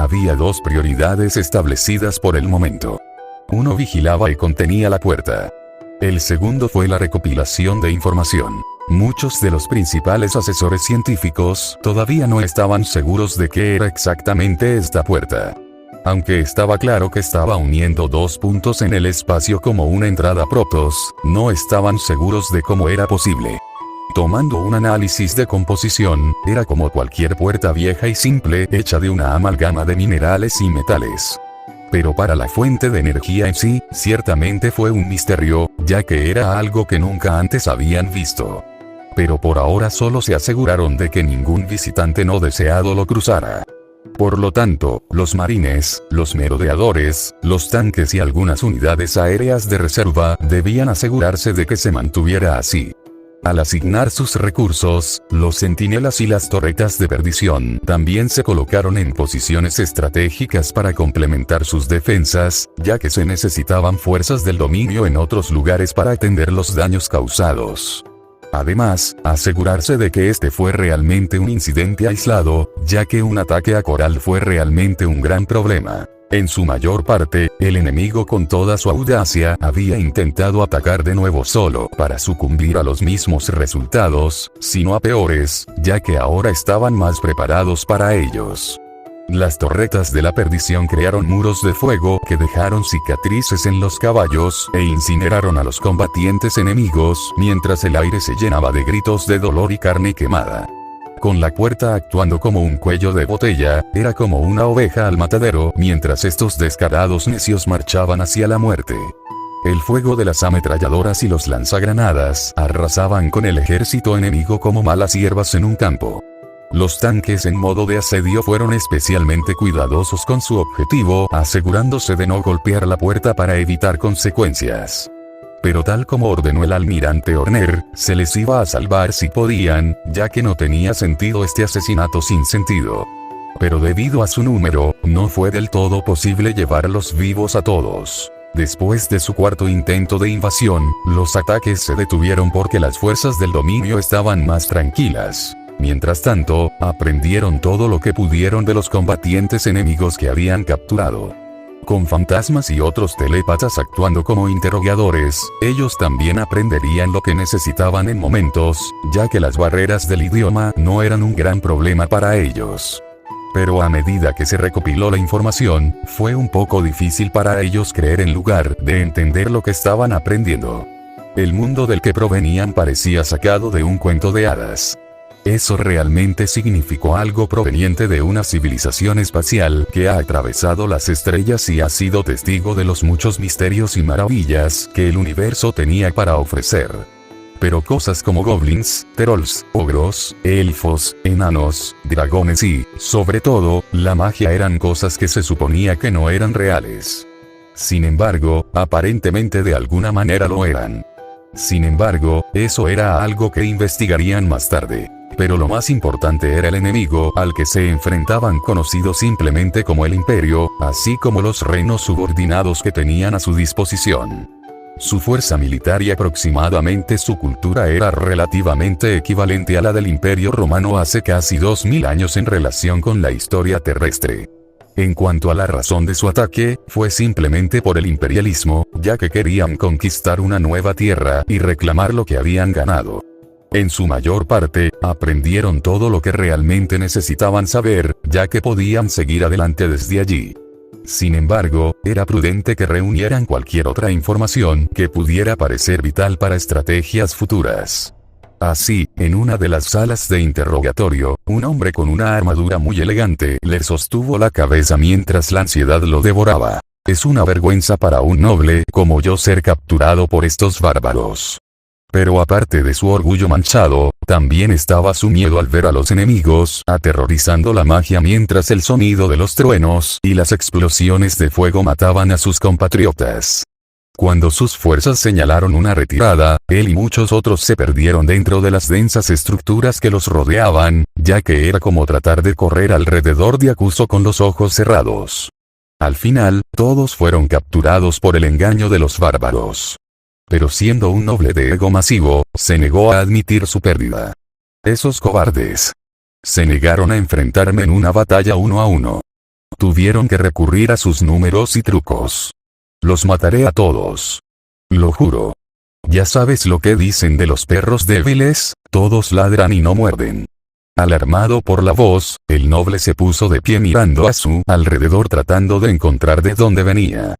Había dos prioridades establecidas por el momento. Uno vigilaba y contenía la puerta. El segundo fue la recopilación de información. Muchos de los principales asesores científicos todavía no estaban seguros de qué era exactamente esta puerta. Aunque estaba claro que estaba uniendo dos puntos en el espacio como una entrada Protoss, no estaban seguros de cómo era posible. Tomando un análisis de composición, era como cualquier puerta vieja y simple hecha de una amalgama de minerales y metales. Pero para la fuente de energía en sí, ciertamente fue un misterio, ya que era algo que nunca antes habían visto. Pero por ahora solo se aseguraron de que ningún visitante no deseado lo cruzara. Por lo tanto, los marines, los merodeadores, los tanques y algunas unidades aéreas de reserva debían asegurarse de que se mantuviera así. Al asignar sus recursos, los centinelas y las torretas de perdición también se colocaron en posiciones estratégicas para complementar sus defensas, ya que se necesitaban fuerzas del dominio en otros lugares para atender los daños causados. Además, asegurarse de que este fue realmente un incidente aislado, ya que un ataque a Coral fue realmente un gran problema. En su mayor parte, el enemigo con toda su audacia había intentado atacar de nuevo solo para sucumbir a los mismos resultados, sino a peores, ya que ahora estaban más preparados para ellos. Las torretas de la perdición crearon muros de fuego que dejaron cicatrices en los caballos e incineraron a los combatientes enemigos, mientras el aire se llenaba de gritos de dolor y carne quemada. Con la puerta actuando como un cuello de botella, era como una oveja al matadero, mientras estos descarados necios marchaban hacia la muerte. El fuego de las ametralladoras y los lanzagranadas arrasaban con el ejército enemigo como malas hierbas en un campo. Los tanques en modo de asedio fueron especialmente cuidadosos con su objetivo, asegurándose de no golpear la puerta para evitar consecuencias. Pero tal como ordenó el almirante Horner, se les iba a salvar si podían, ya que no tenía sentido este asesinato sin sentido. Pero debido a su número, no fue del todo posible llevarlos vivos a todos. Después de su cuarto intento de invasión, los ataques se detuvieron porque las fuerzas del dominio estaban más tranquilas. Mientras tanto, aprendieron todo lo que pudieron de los combatientes enemigos que habían capturado. Con fantasmas y otros telépatas actuando como interrogadores, ellos también aprenderían lo que necesitaban en momentos, ya que las barreras del idioma no eran un gran problema para ellos. Pero a medida que se recopiló la información, fue un poco difícil para ellos creer en lugar de entender lo que estaban aprendiendo. El mundo del que provenían parecía sacado de un cuento de hadas. Eso realmente significó algo proveniente de una civilización espacial que ha atravesado las estrellas y ha sido testigo de los muchos misterios y maravillas que el universo tenía para ofrecer. Pero cosas como goblins, trolls, ogros, elfos, enanos, dragones y, sobre todo, la magia eran cosas que se suponía que no eran reales. Sin embargo, aparentemente de alguna manera lo eran. Sin embargo, eso era algo que investigarían más tarde. Pero lo más importante era el enemigo al que se enfrentaban, conocido simplemente como el Imperio, así como los reinos subordinados que tenían a su disposición. Su fuerza militar y aproximadamente su cultura era relativamente equivalente a la del Imperio Romano hace casi 2000 años en relación con la historia terrestre. En cuanto a la razón de su ataque, fue simplemente por el imperialismo, ya que querían conquistar una nueva tierra y reclamar lo que habían ganado. En su mayor parte, aprendieron todo lo que realmente necesitaban saber, ya que podían seguir adelante desde allí. Sin embargo, era prudente que reunieran cualquier otra información que pudiera parecer vital para estrategias futuras. Así, en una de las salas de interrogatorio, un hombre con una armadura muy elegante le sostuvo la cabeza mientras la ansiedad lo devoraba. Es una vergüenza para un noble como yo ser capturado por estos bárbaros. Pero aparte de su orgullo manchado, también estaba su miedo al ver a los enemigos aterrorizando la magia mientras el sonido de los truenos y las explosiones de fuego mataban a sus compatriotas. Cuando sus fuerzas señalaron una retirada, él y muchos otros se perdieron dentro de las densas estructuras que los rodeaban, ya que era como tratar de correr alrededor de Acuso con los ojos cerrados. Al final, todos fueron capturados por el engaño de los bárbaros. Pero siendo un noble de ego masivo, se negó a admitir su pérdida. Esos cobardes. Se negaron a enfrentarme en una batalla 1 a 1. tuvieron que recurrir a sus números y trucos. Los mataré a todos. Lo juro. Ya sabes lo que dicen de los perros débiles, todos ladran y no muerden. Alarmado por la voz, el noble se puso de pie mirando a su alrededor tratando de encontrar de dónde venía.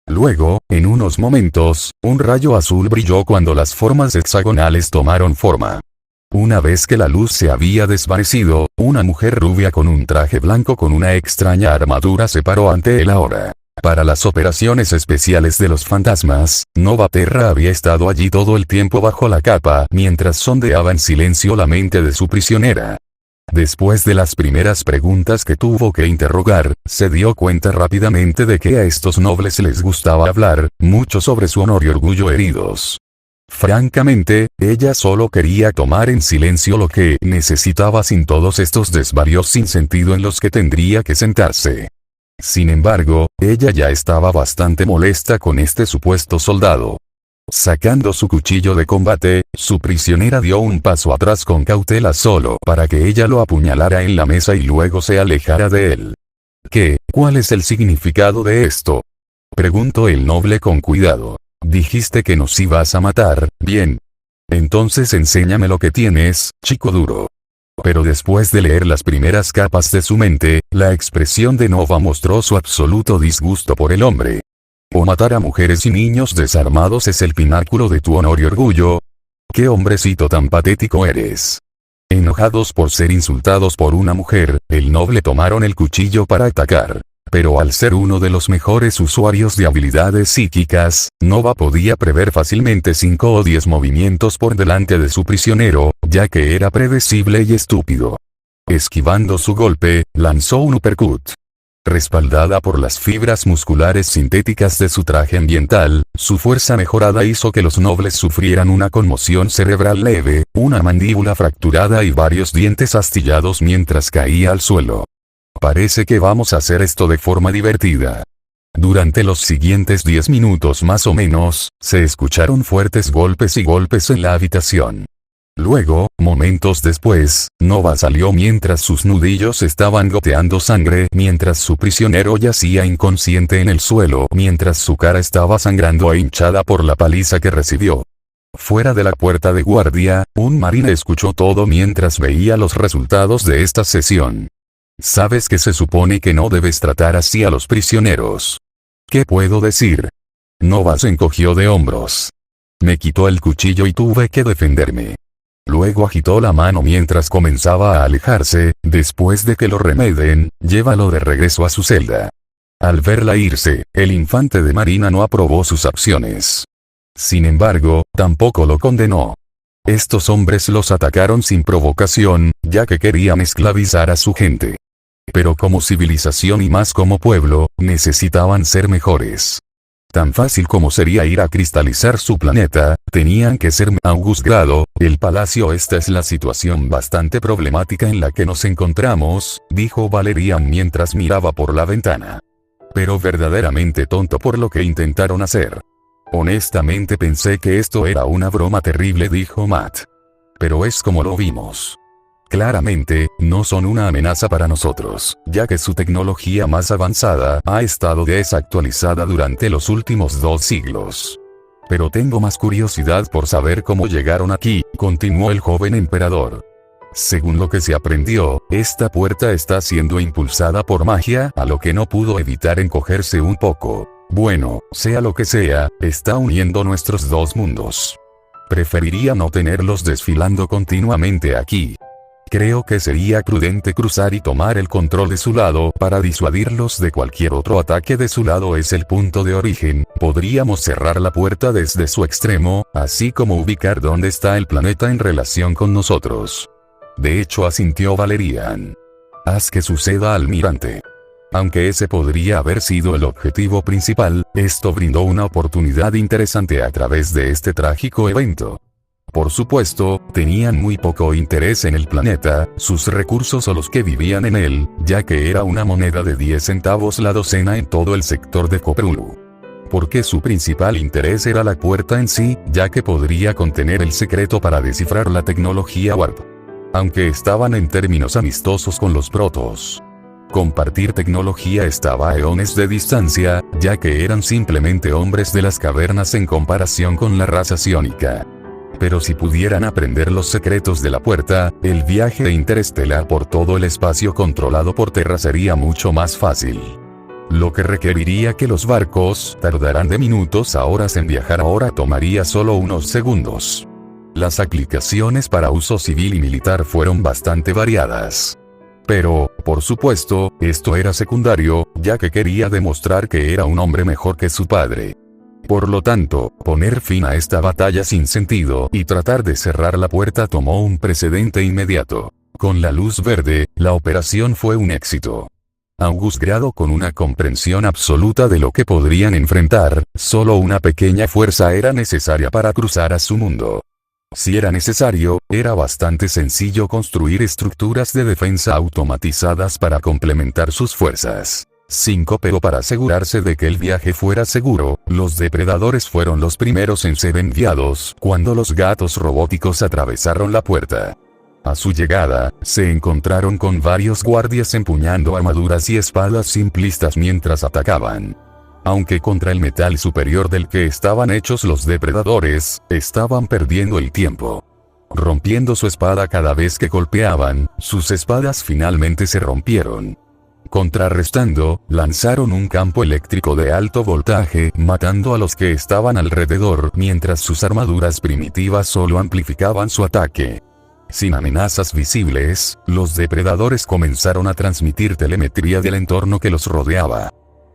Luego, en unos momentos, un rayo azul brilló cuando las formas hexagonales tomaron forma. Una vez que la luz se había desvanecido, una mujer rubia con un traje blanco con una extraña armadura se paró ante él ahora. Para las operaciones especiales de los fantasmas, Nova Terra había estado allí todo el tiempo bajo la capa mientras sondeaba en silencio la mente de su prisionera. Después de las primeras preguntas que tuvo que interrogar, se dio cuenta rápidamente de que a estos nobles les gustaba hablar mucho sobre su honor y orgullo heridos. Francamente, ella solo quería tomar en silencio lo que necesitaba sin todos estos desvaríos sin sentido en los que tendría que sentarse. Sin embargo, ella ya estaba bastante molesta con este supuesto soldado. Sacando su cuchillo de combate, su prisionera dio un paso atrás con cautela solo para que ella lo apuñalara en la mesa y luego se alejara de él. ¿Cuál es el significado de esto?, preguntó el noble con cuidado. Dijiste que nos ibas a matar, bien. Entonces enséñame lo que tienes, chico duro. Pero después de leer las primeras capas de su mente, la expresión de Nova mostró su absoluto disgusto por el hombre. ¿O matar a mujeres y niños desarmados es el pináculo de tu honor y orgullo? ¡Qué hombrecito tan patético eres! Enojados por ser insultados por una mujer, el noble tomaron el cuchillo para atacar. Pero al ser uno de los mejores usuarios de habilidades psíquicas, Nova podía prever fácilmente 5 o 10 movimientos por delante de su prisionero, ya que era predecible y estúpido. Esquivando su golpe, lanzó un uppercut. Respaldada por las fibras musculares sintéticas de su traje ambiental, su fuerza mejorada hizo que los nobles sufrieran una conmoción cerebral leve, una mandíbula fracturada y varios dientes astillados mientras caía al suelo. Parece que vamos a hacer esto de forma divertida. Durante los siguientes 10 minutos más o menos, se escucharon fuertes golpes y golpes en la habitación. Luego, momentos después, Nova salió mientras sus nudillos estaban goteando sangre, mientras su prisionero yacía inconsciente en el suelo, mientras su cara estaba sangrando e hinchada por la paliza que recibió. Fuera de la puerta de guardia, un marine escuchó todo mientras veía los resultados de esta sesión. Sabes que se supone que no debes tratar así a los prisioneros. ¿Qué puedo decir? Nova se encogió de hombros. Me quitó el cuchillo y tuve que defenderme. Luego agitó la mano mientras comenzaba a alejarse. Después de que lo remeden, llévalo de regreso a su celda. Al verla irse, el infante de marina no aprobó sus acciones. Sin embargo, tampoco lo condenó. Estos hombres los atacaron sin provocación, ya que querían esclavizar a su gente. Pero como civilización y más como pueblo, necesitaban ser mejores. Tan fácil como sería ir a cristalizar su planeta, tenían que ser August Grado, el palacio. Esta es la situación bastante problemática en la que nos encontramos, dijo Valerian mientras miraba por la ventana. Pero verdaderamente tonto por lo que intentaron hacer. Honestamente pensé que esto era una broma terrible, dijo Matt. Pero es como lo vimos. Claramente, no son una amenaza para nosotros, ya que su tecnología más avanzada ha estado desactualizada durante los últimos 2 siglos. Pero tengo más curiosidad por saber cómo llegaron aquí, continuó el joven emperador. Según lo que se aprendió, esta puerta está siendo impulsada por magia, a lo que no pudo evitar encogerse un poco. Bueno, sea lo que sea, está uniendo nuestros 2 mundos. Preferiría no tenerlos desfilando continuamente aquí. Creo que sería prudente cruzar y tomar el control de su lado para disuadirlos de cualquier otro ataque de su lado. Es el punto de origen. Podríamos cerrar la puerta desde su extremo, así como ubicar dónde está el planeta en relación con nosotros. De hecho, asintió Valerian. Haz que suceda, almirante. Aunque ese podría haber sido el objetivo principal, esto brindó una oportunidad interesante a través de este trágico evento. Por supuesto, tenían muy poco interés en el planeta, sus recursos o los que vivían en él, ya que era una moneda de 10 centavos la docena en todo el sector de Coprulu. Porque su principal interés era la puerta en sí, ya que podría contener el secreto para descifrar la tecnología Warp. Aunque estaban en términos amistosos con los protos. Compartir tecnología estaba a eones de distancia, ya que eran simplemente hombres de las cavernas en comparación con la raza psiónica. Pero si pudieran aprender los secretos de la puerta, el viaje interestelar por todo el espacio controlado por Terra sería mucho más fácil. Lo que requeriría que los barcos tardaran de minutos a horas en viajar ahora tomaría solo unos segundos. Las aplicaciones para uso civil y militar fueron bastante variadas. Pero, por supuesto, esto era secundario, ya que quería demostrar que era un hombre mejor que su padre. Por lo tanto, poner fin a esta batalla sin sentido y tratar de cerrar la puerta tomó un precedente inmediato. Con la luz verde, la operación fue un éxito. August Grado, con una comprensión absoluta de lo que podrían enfrentar, solo una pequeña fuerza era necesaria para cruzar a su mundo. Si era necesario, era bastante sencillo construir estructuras de defensa automatizadas para complementar sus fuerzas. 5. Pero para asegurarse de que el viaje fuera seguro, los depredadores fueron los primeros en ser enviados cuando los gatos robóticos atravesaron la puerta. A su llegada, se encontraron con varios guardias empuñando armaduras y espadas simplistas mientras atacaban. Aunque contra el metal superior del que estaban hechos los depredadores, estaban perdiendo el tiempo. Rompiendo su espada cada vez que golpeaban, sus espadas finalmente se rompieron. Contrarrestando, lanzaron un campo eléctrico de alto voltaje, matando a los que estaban alrededor, mientras sus armaduras primitivas solo amplificaban su ataque. Sin amenazas visibles, los depredadores comenzaron a transmitir telemetría del entorno que los rodeaba.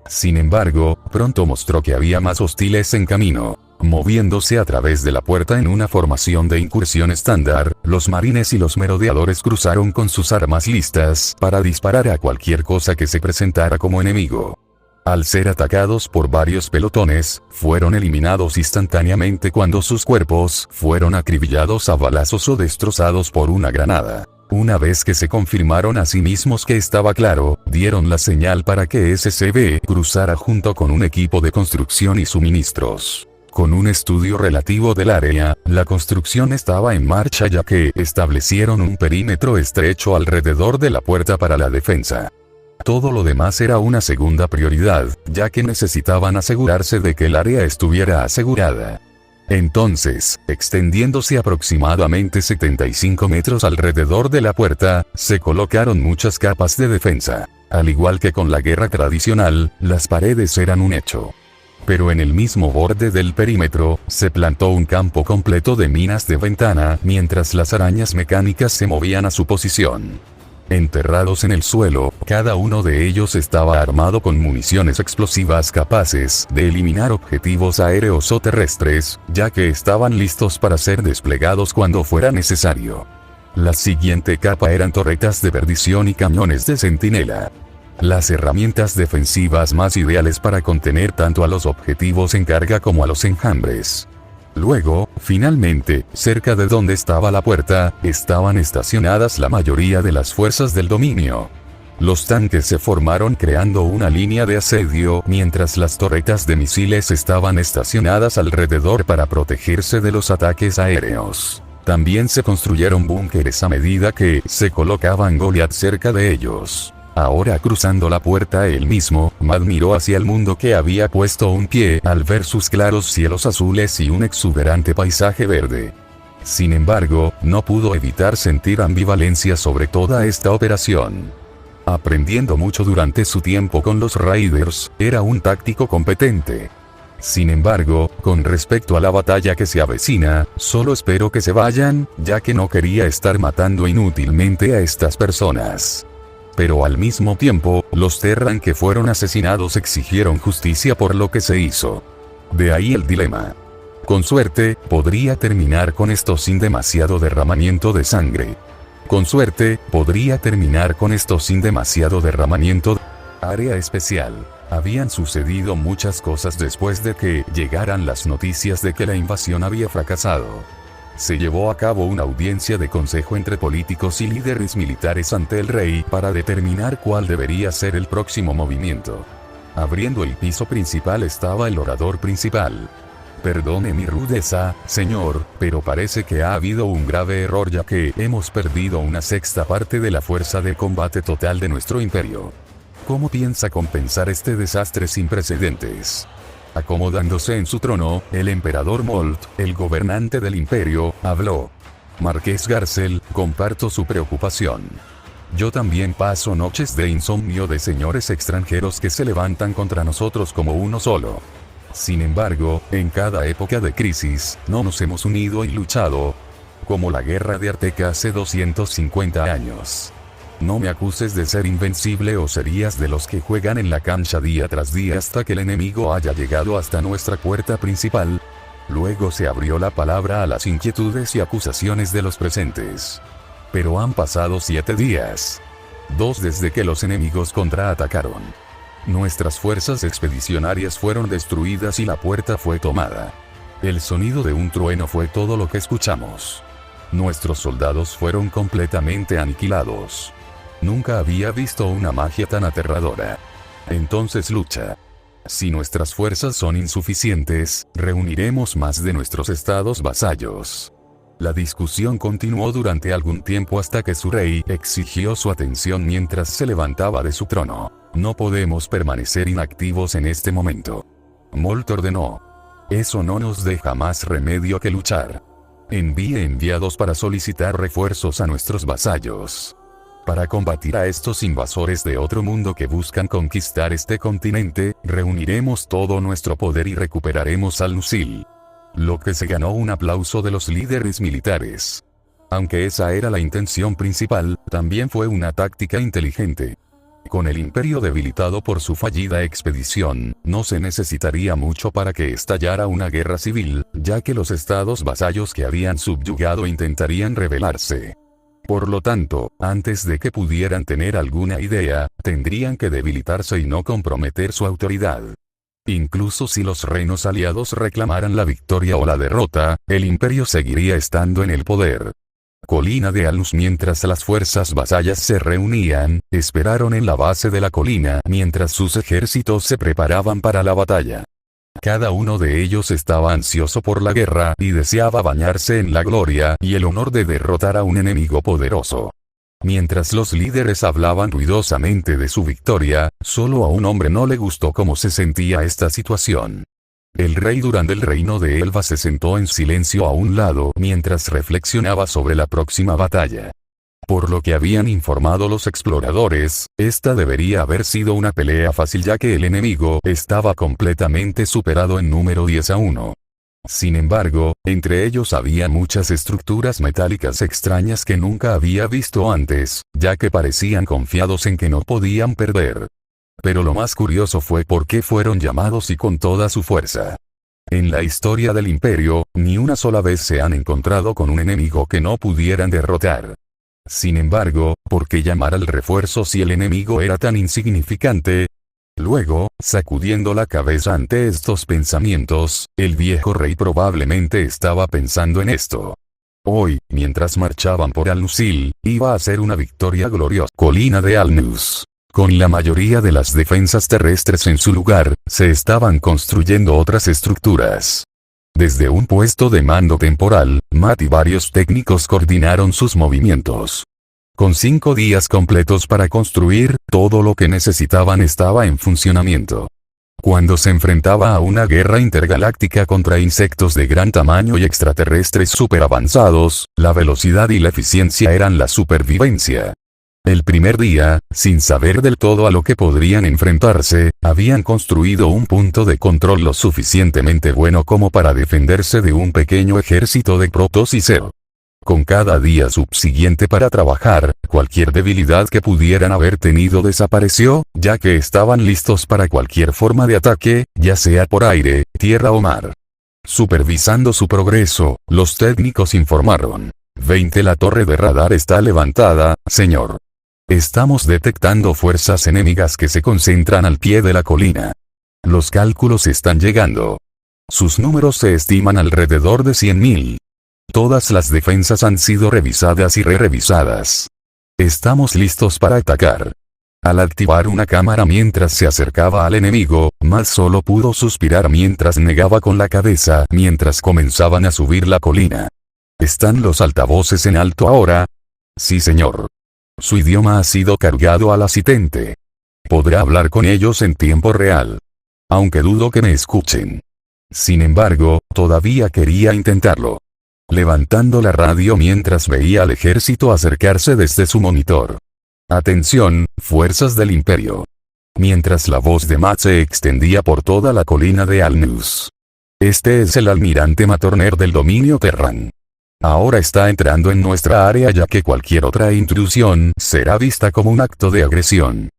Sin embargo, pronto mostró que había más hostiles en camino. Moviéndose a través de la puerta en una formación de incursión estándar, los marines y los merodeadores cruzaron con sus armas listas para disparar a cualquier cosa que se presentara como enemigo. Al ser atacados por varios pelotones, fueron eliminados instantáneamente cuando sus cuerpos fueron acribillados a balazos o destrozados por una granada. Una vez que se confirmaron a sí mismos que estaba claro, dieron la señal para que SCV cruzara junto con un equipo de construcción y suministros. Con un estudio relativo del área, la construcción estaba en marcha ya que establecieron un perímetro estrecho alrededor de la puerta para la defensa. Todo lo demás era una segunda prioridad, ya que necesitaban asegurarse de que el área estuviera asegurada. Entonces, extendiéndose aproximadamente 75 metros alrededor de la puerta, se colocaron muchas capas de defensa. Al igual que con la guerra tradicional, las paredes eran un hecho. Pero en el mismo borde del perímetro, se plantó un campo completo de minas de ventana, mientras las arañas mecánicas se movían a su posición. Enterrados en el suelo, cada uno de ellos estaba armado con municiones explosivas capaces de eliminar objetivos aéreos o terrestres, ya que estaban listos para ser desplegados cuando fuera necesario. La siguiente capa eran torretas de perdición y cañones de centinela. Las herramientas defensivas más ideales para contener tanto a los objetivos en carga como a los enjambres. Luego, finalmente, cerca de donde estaba la puerta, estaban estacionadas la mayoría de las fuerzas del dominio. Los tanques se formaron creando una línea de asedio, mientras las torretas de misiles estaban estacionadas alrededor para protegerse de los ataques aéreos. También se construyeron búnkeres a medida que se colocaban Goliath cerca de ellos. Ahora cruzando la puerta él mismo, Matt miró hacia el mundo que había puesto un pie al ver sus claros cielos azules y un exuberante paisaje verde. Sin embargo, no pudo evitar sentir ambivalencia sobre toda esta operación. Aprendiendo mucho durante su tiempo con los Raiders, era un táctico competente. Sin embargo, con respecto a la batalla que se avecina, solo espero que se vayan, ya que no quería estar matando inútilmente a estas personas. Pero al mismo tiempo, los Terran que fueron asesinados exigieron justicia por lo que se hizo. De ahí el dilema. Con suerte, podría terminar con esto sin demasiado derramamiento de sangre. Con suerte, podría terminar con esto sin demasiado derramamiento de... Área especial. Habían sucedido muchas cosas después de que llegaran las noticias de que la invasión había fracasado. Se llevó a cabo una audiencia de consejo entre políticos y líderes militares ante el rey para determinar cuál debería ser el próximo movimiento. Abriendo el piso principal estaba el orador principal. Perdone mi rudeza, señor, pero parece que ha habido un grave error ya que hemos perdido una sexta parte de la fuerza de combate total de nuestro imperio. ¿Cómo piensa compensar este desastre sin precedentes? Acomodándose en su trono, el emperador Molt, el gobernante del imperio, habló. Marqués Garcel, comparto su preocupación. Yo también paso noches de insomnio de señores extranjeros que se levantan contra nosotros como uno solo. Sin embargo, en cada época de crisis, no nos hemos unido y luchado, como la guerra de Arteca hace 250 años. No me acuses de ser invencible o serías de los que juegan en la cancha día tras día hasta que el enemigo haya llegado hasta nuestra puerta principal. Luego se abrió la palabra a las inquietudes y acusaciones de los presentes. Pero han pasado 7 días. 2 desde que los enemigos contraatacaron. Nuestras fuerzas expedicionarias fueron destruidas y la puerta fue tomada. El sonido de un trueno fue todo lo que escuchamos. Nuestros soldados fueron completamente aniquilados. Nunca había visto una magia tan aterradora. Entonces lucha. Si nuestras fuerzas son insuficientes, reuniremos más de nuestros estados vasallos. La discusión continuó durante algún tiempo hasta que su rey exigió su atención mientras se levantaba de su trono. No podemos permanecer inactivos en este momento. Molt ordenó. Eso no nos deja más remedio que luchar. Envíe enviados para solicitar refuerzos a nuestros vasallos. Para combatir a estos invasores de otro mundo que buscan conquistar este continente, reuniremos todo nuestro poder y recuperaremos Al-Nusil. Lo que se ganó un aplauso de los líderes militares. Aunque esa era la intención principal, también fue una táctica inteligente. Con el imperio debilitado por su fallida expedición, no se necesitaría mucho para que estallara una guerra civil, ya que los estados vasallos que habían subyugado intentarían rebelarse. Por lo tanto, antes de que pudieran tener alguna idea, tendrían que debilitarse y no comprometer su autoridad. Incluso si los reinos aliados reclamaran la victoria o la derrota, el imperio seguiría estando en el poder. Colina de Alnus. Mientras las fuerzas vasallas se reunían, esperaron en la base de la colina mientras sus ejércitos se preparaban para la batalla. Cada uno de ellos estaba ansioso por la guerra y deseaba bañarse en la gloria y el honor de derrotar a un enemigo poderoso. Mientras los líderes hablaban ruidosamente de su victoria, solo a un hombre no le gustó cómo se sentía esta situación. El rey Durán del reino de Elba se sentó en silencio a un lado mientras reflexionaba sobre la próxima batalla. Por lo que habían informado los exploradores, esta debería haber sido una pelea fácil ya que el enemigo estaba completamente superado en número 10-1. Sin embargo, entre ellos había muchas estructuras metálicas extrañas que nunca había visto antes, ya que parecían confiados en que no podían perder. Pero lo más curioso fue por qué fueron llamados y con toda su fuerza. En la historia del imperio, ni una sola vez se han encontrado con un enemigo que no pudieran derrotar. Sin embargo, ¿por qué llamar al refuerzo si el enemigo era tan insignificante? Luego, sacudiendo la cabeza ante estos pensamientos, el viejo rey probablemente estaba pensando en esto. Hoy, mientras marchaban por Al-Nusil, iba a ser una victoria gloriosa. Colina de Al-Nus. Con la mayoría de las defensas terrestres en su lugar, se estaban construyendo otras estructuras. Desde un puesto de mando temporal, Matt y varios técnicos coordinaron sus movimientos. Con 5 días completos para construir, todo lo que necesitaban estaba en funcionamiento. Cuando se enfrentaba a una guerra intergaláctica contra insectos de gran tamaño y extraterrestres superavanzados, la velocidad y la eficiencia eran la supervivencia. El primer día, sin saber del todo a lo que podrían enfrentarse, habían construido un punto de control lo suficientemente bueno como para defenderse de un pequeño ejército de protos y Zero. Con cada día subsiguiente para trabajar, cualquier debilidad que pudieran haber tenido desapareció, ya que estaban listos para cualquier forma de ataque, ya sea por aire, tierra o mar. Supervisando su progreso, los técnicos informaron. 20 La torre de radar está levantada, señor. Estamos detectando fuerzas enemigas que se concentran al pie de la colina. Los cálculos están llegando. Sus números se estiman alrededor de 100.000. Todas las defensas han sido revisadas y re-revisadas. Estamos listos para atacar. Al activar una cámara mientras se acercaba al enemigo, Matt solo pudo suspirar mientras negaba con la cabeza mientras comenzaban a subir la colina. ¿Están los altavoces en alto ahora? Sí, señor. Su idioma ha sido cargado al asistente. podrá hablar con ellos en tiempo real. Aunque dudo que me escuchen. Sin embargo, todavía quería intentarlo. Levantando la radio mientras veía al ejército acercarse desde su monitor. Atención, fuerzas del imperio. Mientras la voz de Matt se extendía por toda la colina de Alnus. Este es el almirante Matorner del dominio Terran. Ahora está entrando en nuestra área ya que cualquier otra intrusión será vista como un acto de agresión.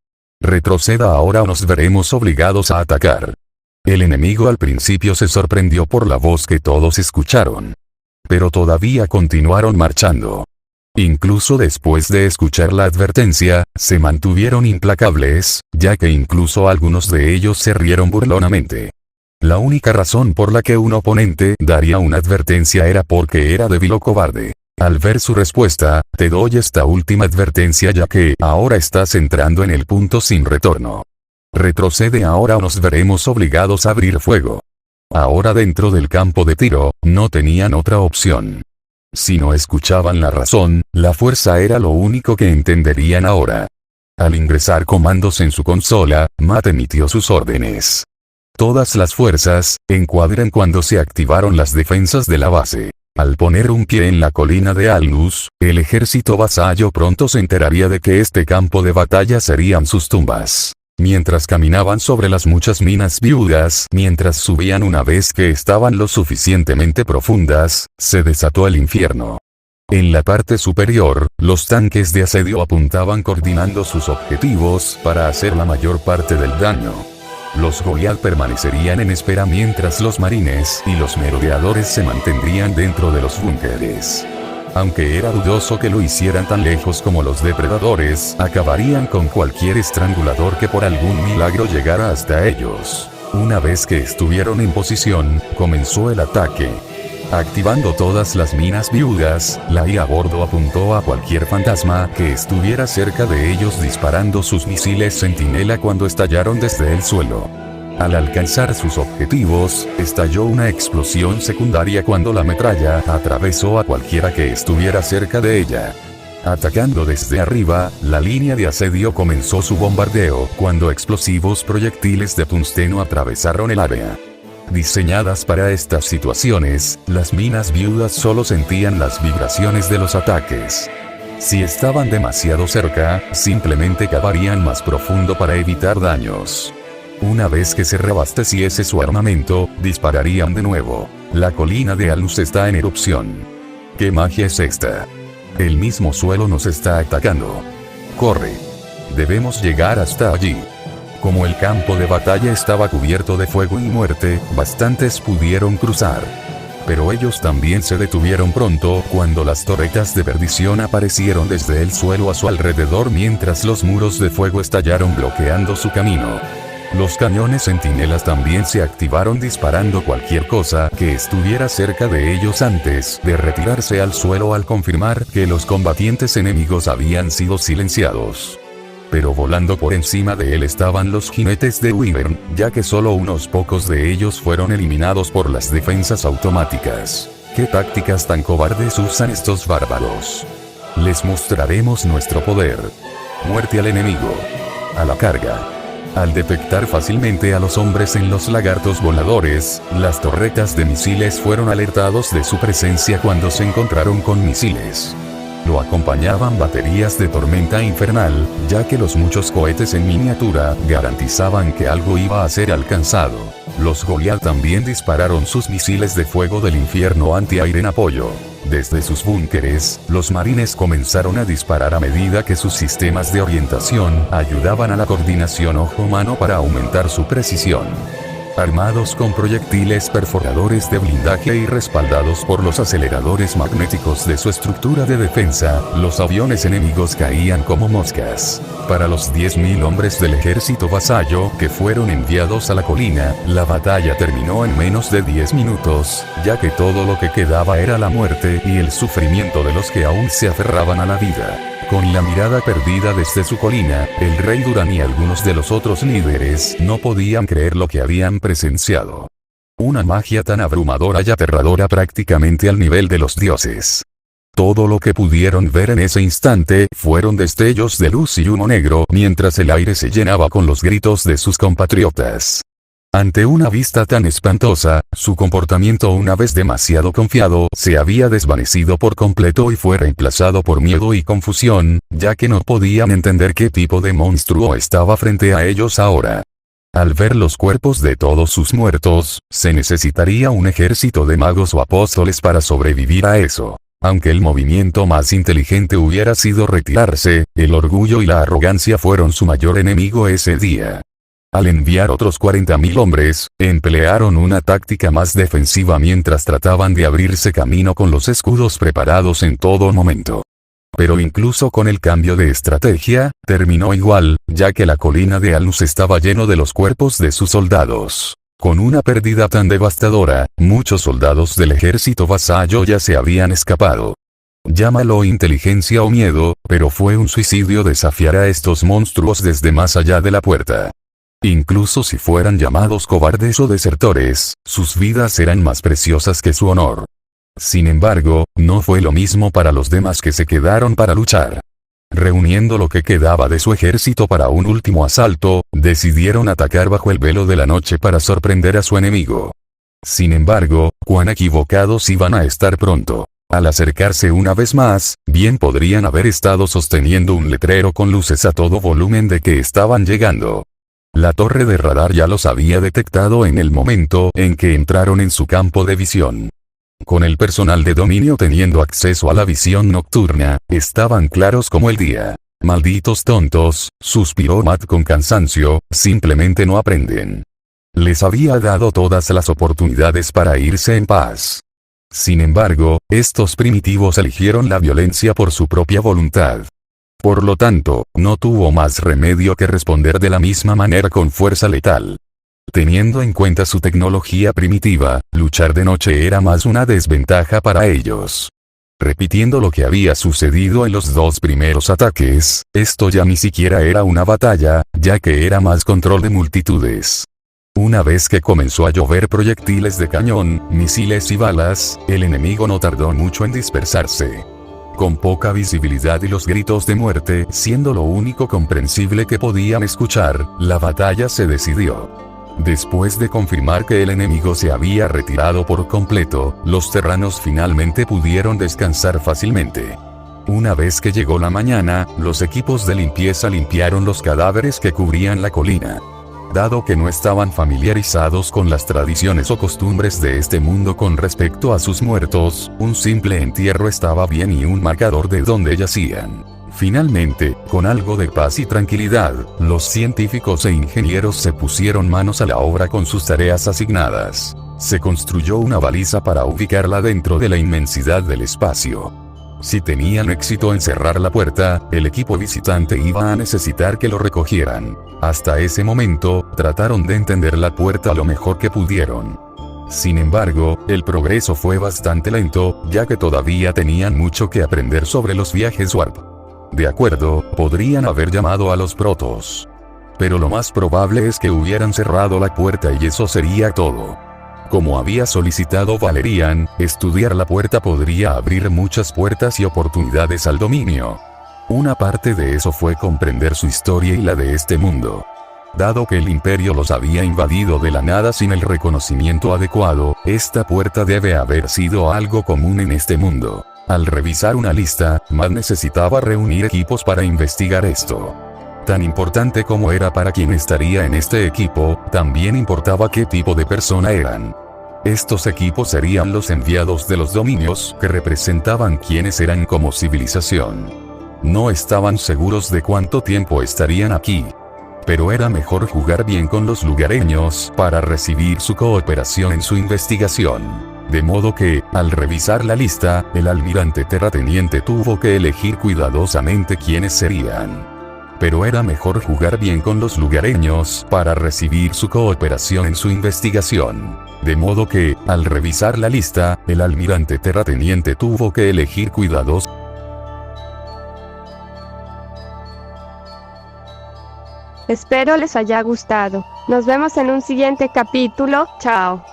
Retroceda ahora o nos veremos obligados a atacar. El enemigo al principio se sorprendió por la voz que todos escucharon. Pero todavía continuaron marchando. Incluso después de escuchar la advertencia, se mantuvieron implacables, ya que incluso algunos de ellos se rieron burlonamente. La única razón por la que un oponente daría una advertencia era porque era débil o cobarde. Al ver su respuesta, te doy esta última advertencia ya que ahora estás entrando en el punto sin retorno. Retrocede ahora o nos veremos obligados a abrir fuego. Ahora dentro del campo de tiro, no tenían otra opción. Si no escuchaban la razón, la fuerza era lo único que entenderían ahora. Al ingresar comandos en su consola, Matt emitió sus órdenes. Todas las fuerzas, encuadren cuando se activaron las defensas de la base. Al poner un pie en la colina de Alnus, el ejército vasallo pronto se enteraría de que este campo de batalla serían sus tumbas. Mientras caminaban sobre las muchas minas viudas, mientras subían una vez que estaban lo suficientemente profundas, se desató el infierno. En la parte superior, los tanques de asedio apuntaban coordinando sus objetivos para hacer la mayor parte del daño. Los Goliath permanecerían en espera mientras los marines y los merodeadores se mantendrían dentro de los búnkeres. Aunque era dudoso que lo hicieran tan lejos como los depredadores, acabarían con cualquier estrangulador que por algún milagro llegara hasta ellos. Una vez que estuvieron en posición, comenzó el ataque. Activando todas las minas viudas, la IA a bordo apuntó a cualquier fantasma que estuviera cerca de ellos disparando sus misiles centinela cuando estallaron desde el suelo. Al alcanzar sus objetivos, estalló una explosión secundaria cuando la metralla atravesó a cualquiera que estuviera cerca de ella. Atacando desde arriba, la línea de asedio comenzó su bombardeo cuando explosivos proyectiles de tungsteno atravesaron el área. Diseñadas para estas situaciones, las minas viudas solo sentían las vibraciones de los ataques. Si estaban demasiado cerca, simplemente cavarían más profundo para evitar daños. Una vez que se reabasteciese su armamento, dispararían de nuevo. La colina de Alnus está en erupción. ¿Qué magia es esta? El mismo suelo nos está atacando. Corre. Debemos llegar hasta allí. Como el campo de batalla estaba cubierto de fuego y muerte, bastantes pudieron cruzar. Pero ellos también se detuvieron pronto cuando las torretas de perdición aparecieron desde el suelo a su alrededor mientras los muros de fuego estallaron bloqueando su camino. Los cañones centinelas también se activaron disparando cualquier cosa que estuviera cerca de ellos antes de retirarse al suelo al confirmar que los combatientes enemigos habían sido silenciados. Pero volando por encima de él estaban los jinetes de Wyvern, ya que solo unos pocos de ellos fueron eliminados por las defensas automáticas. ¿Qué tácticas tan cobardes usan estos bárbaros? Les mostraremos nuestro poder. Muerte al enemigo. A la carga. Al detectar fácilmente a los hombres en los lagartos voladores, las torretas de misiles fueron alertados de su presencia cuando se encontraron con misiles. Lo acompañaban baterías de tormenta infernal, ya que los muchos cohetes en miniatura garantizaban que algo iba a ser alcanzado. Los Goliath también dispararon sus misiles de fuego del infierno antiaire en apoyo. Desde sus búnkeres, los marines comenzaron a disparar a medida que sus sistemas de orientación ayudaban a la coordinación ojo-mano para aumentar su precisión. Armados con proyectiles perforadores de blindaje y respaldados por los aceleradores magnéticos de su estructura de defensa, los aviones enemigos caían como moscas. Para los 10.000 hombres del ejército vasallo que fueron enviados a la colina, la batalla terminó en menos de 10 minutos, ya que todo lo que quedaba era la muerte y el sufrimiento de los que aún se aferraban a la vida. Con la mirada perdida desde su colina, el rey Duran y algunos de los otros líderes no podían creer lo que habían presenciado. Una magia tan abrumadora y aterradora prácticamente al nivel de los dioses. Todo lo que pudieron ver en ese instante fueron destellos de luz y humo negro mientras el aire se llenaba con los gritos de sus compatriotas. Ante una vista tan espantosa, su comportamiento, una vez demasiado confiado, se había desvanecido por completo y fue reemplazado por miedo y confusión, ya que no podían entender qué tipo de monstruo estaba frente a ellos ahora. Al ver los cuerpos de todos sus muertos, se necesitaría un ejército de magos o apóstoles para sobrevivir a eso. Aunque el movimiento más inteligente hubiera sido retirarse, el orgullo y la arrogancia fueron su mayor enemigo ese día. Al enviar otros 40.000 hombres, emplearon una táctica más defensiva mientras trataban de abrirse camino con los escudos preparados en todo momento. Pero incluso con el cambio de estrategia, terminó igual, ya que la colina de Alnus estaba lleno de los cuerpos de sus soldados. Con una pérdida tan devastadora, muchos soldados del ejército vasallo ya se habían escapado. Llámalo inteligencia o miedo, pero fue un suicidio desafiar a estos monstruos desde más allá de la puerta. Incluso si fueran llamados cobardes o desertores, sus vidas eran más preciosas que su honor. Sin embargo, no fue lo mismo para los demás que se quedaron para luchar. Reuniendo lo que quedaba de su ejército para un último asalto, decidieron atacar bajo el velo de la noche para sorprender a su enemigo. Sin embargo, cuán equivocados iban a estar pronto. Al acercarse una vez más, bien podrían haber estado sosteniendo un letrero con luces a todo volumen de que estaban llegando. La torre de radar ya los había detectado en el momento en que entraron en su campo de visión. Con el personal de dominio teniendo acceso a la visión nocturna, estaban claros como el día. Malditos tontos, suspiró Matt con cansancio, simplemente no aprenden. Les había dado todas las oportunidades para irse en paz. Sin embargo, estos primitivos eligieron la violencia por su propia voluntad. Por lo tanto, no tuvo más remedio que responder de la misma manera con fuerza letal. Teniendo en cuenta su tecnología primitiva, luchar de noche era más una desventaja para ellos. Repitiendo lo que había sucedido en los dos primeros ataques, esto ya ni siquiera era una batalla, ya que era más control de multitudes. Una vez que comenzó a llover proyectiles de cañón, misiles y balas, el enemigo no tardó mucho en dispersarse. Con poca visibilidad y los gritos de muerte siendo lo único comprensible que podían escuchar, la batalla se decidió. Después de confirmar que el enemigo se había retirado por completo, los terranos finalmente pudieron descansar fácilmente. Una vez que llegó la mañana, los equipos de limpieza limpiaron los cadáveres que cubrían la colina. Dado que no estaban familiarizados con las tradiciones o costumbres de este mundo con respecto a sus muertos, un simple entierro estaba bien y un marcador de dónde yacían. Finalmente, con algo de paz y tranquilidad, los científicos e ingenieros se pusieron manos a la obra con sus tareas asignadas. Se construyó una baliza para ubicarla dentro de la inmensidad del espacio. Si tenían éxito en cerrar la puerta, el equipo visitante iba a necesitar que lo recogieran. Hasta ese momento, trataron de entender la puerta lo mejor que pudieron. Sin embargo, el progreso fue bastante lento, ya que todavía tenían mucho que aprender sobre los viajes warp. De acuerdo, podrían haber llamado a los protos. Pero lo más probable es que hubieran cerrado la puerta y eso sería todo. Como había solicitado Valerian, estudiar la puerta podría abrir muchas puertas y oportunidades al dominio. Una parte de eso fue comprender su historia y la de este mundo. Dado que el imperio los había invadido de la nada sin el reconocimiento adecuado, esta puerta debe haber sido algo común en este mundo. Al revisar una lista, Matt necesitaba reunir equipos para investigar esto. Tan importante como era para quien estaría en este equipo, también importaba qué tipo de persona eran. Estos equipos serían los enviados de los dominios que representaban quiénes eran como civilización. No estaban seguros de cuánto tiempo estarían aquí. Pero era mejor jugar bien con los lugareños para recibir su cooperación en su investigación. De modo que, al revisar la lista, el almirante terrateniente tuvo que elegir cuidadosamente quiénes serían. Pero era mejor jugar bien con los lugareños para recibir su cooperación en su investigación. De modo que, al revisar la lista, el almirante terrateniente tuvo que elegir cuidadosamente. Espero les haya gustado. Nos vemos en un siguiente capítulo. Chao.